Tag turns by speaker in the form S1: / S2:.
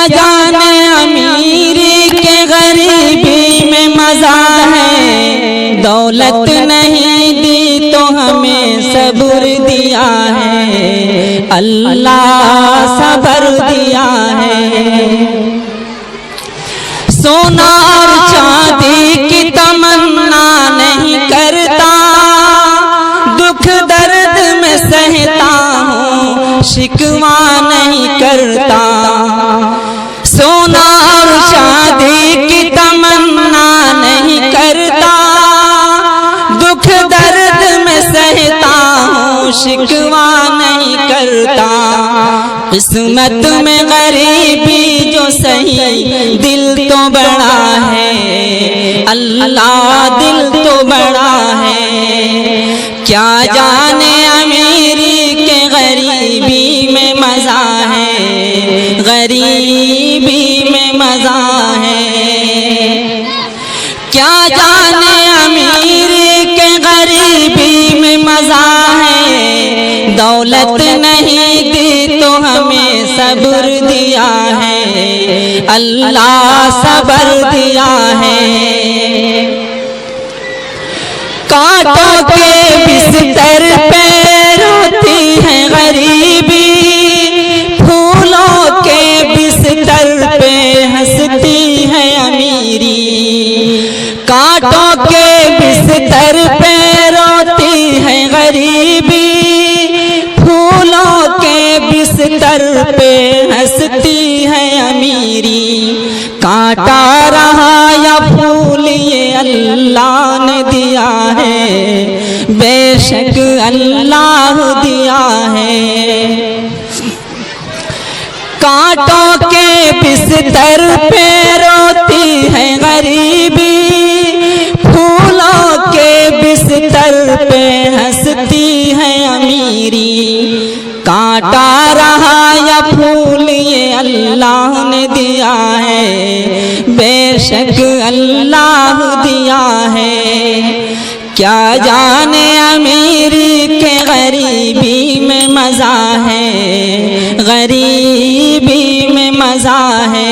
S1: जाने अमीरी के गरीबी में मजा है, दौलत नहीं दी तो हमें सब्र दिया है, अल्लाह सब्र दिया है। सोना और चांदी की तमन्ना नहीं करता, दुख दर्द में सहता हूँ, शिकवा नहीं करता। सोना और चांदी की तमन्ना नहीं करता, दुख दर्द में सहता हूँ, शिकवा नहीं करता। किस्मत में गरीबी जो सही, दिल तो बड़ा है, अल्लाह दिल तो बड़ा है। क्या जाने अमीरी के गरीबी में मजा है, गरीबी में मजा है। क्या जाने अमीरी के गरीबी में मजा है, दौलत नहीं दी तो हमें सब्र दिया है, अल्लाह सब्र दिया है। कांटों के बिस्तर पे रोती है गरीबी, फूलों के बिस्तर पे हंसती है अमीरी। कांटों के बिस्तर पे रोती है गरीबी, फूलों के बिस्तर पे हंसती है अमीरी। कांटा रहा या फूल ये अल्लाह ने दिया है, बेशक अल्लाह दिया है। कांटों के बिस्तर पे रोती है गरीबी, फूलों के बिस्तर पे हंसती है अमीरी। कांटा रहा या फूल ये अल्लाह ने दिया है, बेशक अल्लाह दिया है। क्या जाने अमीरी के गरीबी में मजा है, गरीबी में मजा है।